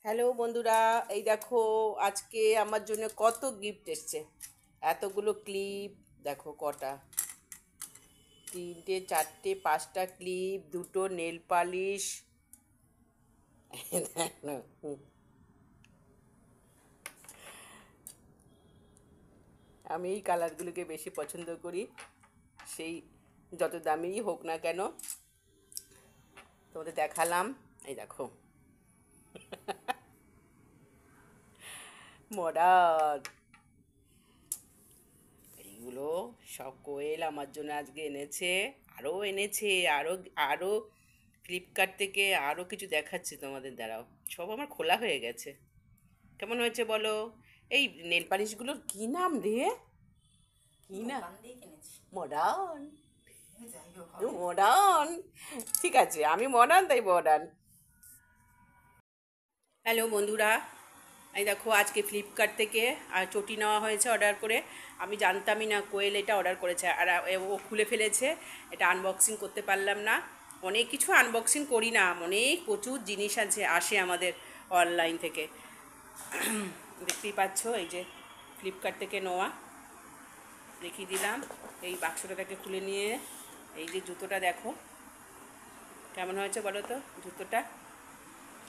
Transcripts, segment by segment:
Hello বন্ধুরা, এই দেখো আজকে আমার জন্য কত গিফট এসছে। এতগুলো ক্লিপ দেখো কটা, তিনটে চারটে পাঁচটা ক্লিপ, দুটো নেল পালিশ। আমি এই কালারগুলোকে বেশি পছন্দ করি, সেই যত দামিই হোক না কেন। তোমাদের দেখালাম, এই দেখো মডার্ন। এইগুলো সব কোয়েল আমার জন্য আজকে এনেছে, আরও এনেছে, আরও আরও ফ্লিপকার্ট থেকে আরও কিছু দেখাচ্ছে তোমাদের দ্বারাও। সব আমার খোলা হয়ে গেছে। কেমন হয়েছে বলো? এই নেল পালিশগুলোর কী নাম রে? কী না, মডার্ন। মডার্ন, ঠিক আছে, আমি মডার্ন তাই মডার্ন। হ্যালো বন্ধুরা, এই দেখো আজকে ফ্লিপকার্ট থেকে আর চটি নেওয়া হয়েছে অর্ডার করে। আমি জানতামই না কোয়েল এটা অর্ডার করেছে, আর ও খুলে ফেলেছে। এটা আনবক্সিং করতে পারলাম না। অনেক কিছু আনবক্সিং করি না, অনেক প্রচুর জিনিস আসে আমাদের অনলাইন থেকে। দেখতেই পাচ্ছ, এই যে ফ্লিপকার্ট থেকে নেওয়া, দেখিয়ে দিলাম। এই বাক্সটাকে খুলে নিয়ে এই যে জুতোটা দেখো কেমন হয়েছে বলো তো জুতোটা।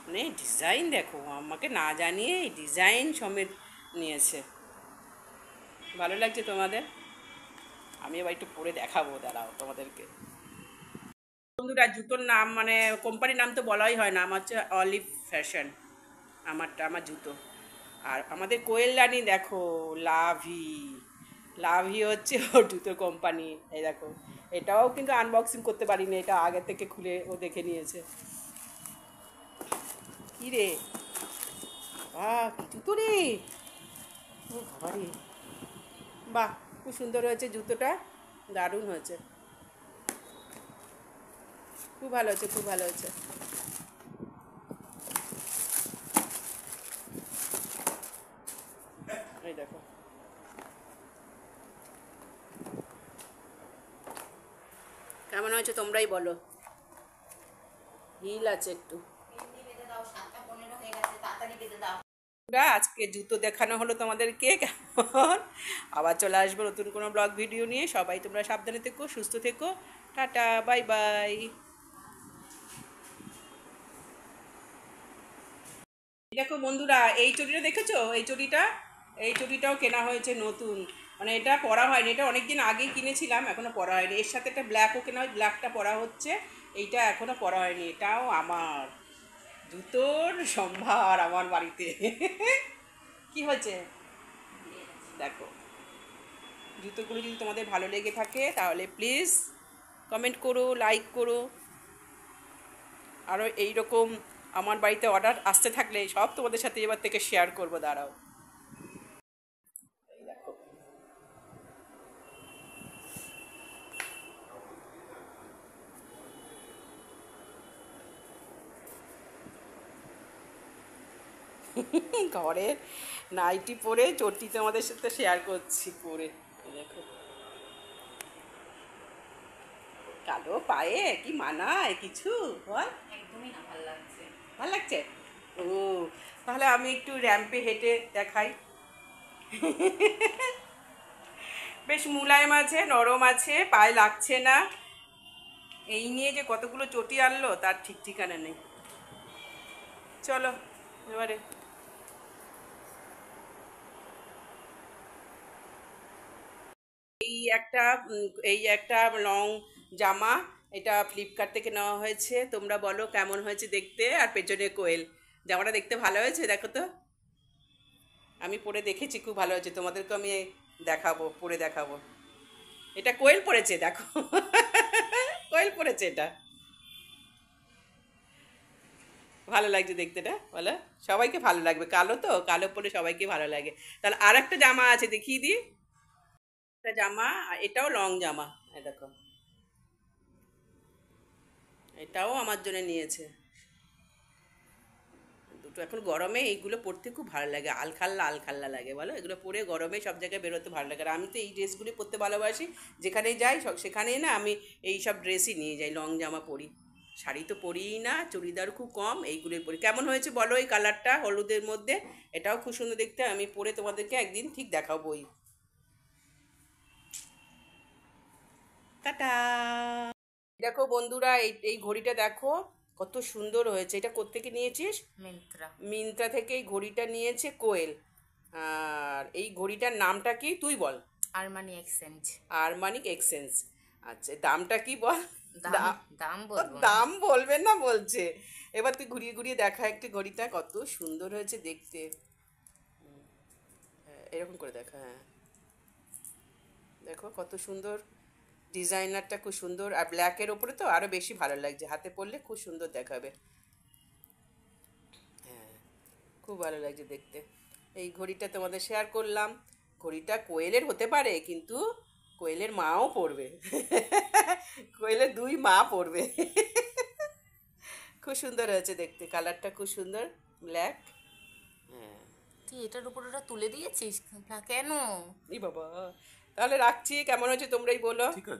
মানে ডিজাইন দেখো, আমাকে না জানিয়ে এই ডিজাইন সমেত নিয়েছে। ভালো লাগছে তোমাদের? আমি এবার একটু পরে দেখাবো, দাঁড়াও তোমাদেরকে। বন্ধুরা, জুতোর নাম মানে কোম্পানির নাম তো বলাই হয় না, আমার হচ্ছে অলিভ ফ্যাশন, আমার জুতো। আর আমাদের কোয়েল রানী দেখো, লাভি। লাভি হচ্ছে ওর জুতো কোম্পানি। এই দেখো, এটাও কিন্তু আনবক্সিং করতে পারিনি, এটা আগে থেকে খুলে ও দেখে নিয়েছে। কী রে, কি জুতো রে! ও বাবা রে, বাহ, খুব সুন্দর হয়েছে জুতোটা, দারুণ হয়েছে, খুব ভালো হয়েছে, খুব ভালো হয়েছে। এই দেখো, কেমন হয়েছে তোমরাই বলো। হিল আছে একটু। আজকে জুতো দেখানো হলো তোমাদেরকে, কেমন? আবার চলে আসবো নতুন কোনো ব্লগ ভিডিও নিয়ে। সবাই তোমরা সাবধানে থেকো, সুস্থ থেকো। Tata, bye bye. দেখো বন্ধুরা, এই চটিটা দেখেছো? এই চটিটাও কেনা হয়েছে নতুন। মানে এটা পরা হয়নি, এটা অনেক দিন আগেই কিনেছিলাম, এখনো পরা হয়নি। এর সাথে একটা ব্ল্যাকও কেনা হয়, ব্ল্যাকটা পরা হচ্ছে। এইটা এখনো পরা হয়নি, এটাও আমার জুতোর সম্ভার আমার বাড়িতে। কি হয়েছে দেখো। জুতোগুলো যদি তোমাদের ভালো লেগে থাকে তাহলে প্লিজ কমেন্ট করো, লাইক করো। আরও এইরকম আমার বাড়িতে অর্ডার আসতে থাকলে সব তোমাদের সাথে এবার থেকে শেয়ার করবো, দাঁড়াও। এই দেখো, ঘরে নাইটি পরে চটি তোমাদের সাথে শেয়ার করছি পরে। এই দেখো, কালো পায়ে কি মানায় কিছু বল? একদমই না, ভালো লাগছে। ভালো লাগছে? ও, তাহলে আমি একটু র্যাম্পে হেঁটে দেখাই। বেশ মুলায়ম আছে, নরম আছে, পায়ে লাগছে না। এই নিয়ে যে কতগুলো চটি আনলো তার ঠিক ঠিকানা নেই। চলো এবারে, এই একটা লং জামা, এটা ফ্লিপকার্ট থেকে নেওয়া হয়েছে। তোমরা বলো কেমন হয়েছে দেখতে। আর পেছনে কোয়েল, জামাটা দেখতে ভালো হয়েছে, দেখো তো। আমি পরে দেখেছি, খুব ভালো হয়েছে, তোমাদেরকে আমি দেখাবো, পরে দেখাবো। এটা কোয়েল পরেছে দেখো। কোয়েল পরেছে এটা, ভালো লাগছে দেখতে, না বলো? সবাইকে ভালো লাগবে, কালো তো, কালো পরে সবাইকে ভালো লাগে। তাহলে আর একটা জামা আছে, দেখিয়ে দিই। একটা জামা, আর এটাও লং জামা, এই দেখো, এটাও আমার জন্য নিয়েছে। দুটো এখন গরমে এইগুলো পরতে খুব ভালো লাগে, আলখাল্লা আলখাল্লা লাগে, বলো? এগুলো পরে গরমে সব জায়গায় বেরোতে ভালো লাগে। আর আমি তো এই ড্রেসগুলি পরতে ভালোবাসি, যেখানেই যাই সেখানেই না আমি এই সব ড্রেসই নিয়ে যাই, লং জামা পরি, শাড়ি তো পরিই না, চুড়িদার খুব কম, এইগুলোই পরি। কেমন হয়েছে বলো এই কালারটা হলুদের মধ্যে? এটাও খুব সুন্দর দেখতে, আমি পরে তোমাদেরকে একদিন ঠিক দেখাবোই। টাটা। দেখো বন্ধুরা, এই এই ঘড়িটা দেখো কত সুন্দর হয়েছে। এটা কোত্থেকে নিয়েছিস? মিন্ত্রা। মিন্ত্রা থেকে এই ঘড়িটা নিয়েছে কোয়েল। আর এই ঘড়িটার নামটা কি তুই বল? Armani exchange. আরমানিক এক্সচেঞ্জ। আচ্ছা, দামটা কি বল? দাম দা- দাম ও, বলবো না। দাম বলবেন না বলছে। এবার তুই ঘুরিয়ে ঘুরিয়ে দেখা একটু ঘড়িটা, কত সুন্দর হয়েছে দেখতে। হ্যাঁ, এরকম করে দেখা, হ্যাঁ দেখো কত সুন্দর। ডিজাইনারটা খুব সুন্দর, আর ব্ল্যাকের ওপরে তো আরো বেশি ভালো লাগছে, হাতে পরলে খুব সুন্দর দেখাবে। হ্যাঁ, খুব ভালো লাগছে দেখতে। এই ঘড়িটা তোমাদের শেয়ার করলাম। ঘড়িটা কোয়েলের হতে পারে, কিন্তু কোয়েলের মাও পড়বে। কোয়েলের দুই মা পড়বে। খুব সুন্দর হয়েছে দেখতে, কালারটা খুব সুন্দর, ব্ল্যাক। হ্যাঁ। তুই এটার উপর ওটা তুলে দিয়েছিস? কেন? এই বাবা, তাহলে রাখছি, কেমন হয়েছে তোমরাই বলো। ঠিক আছে।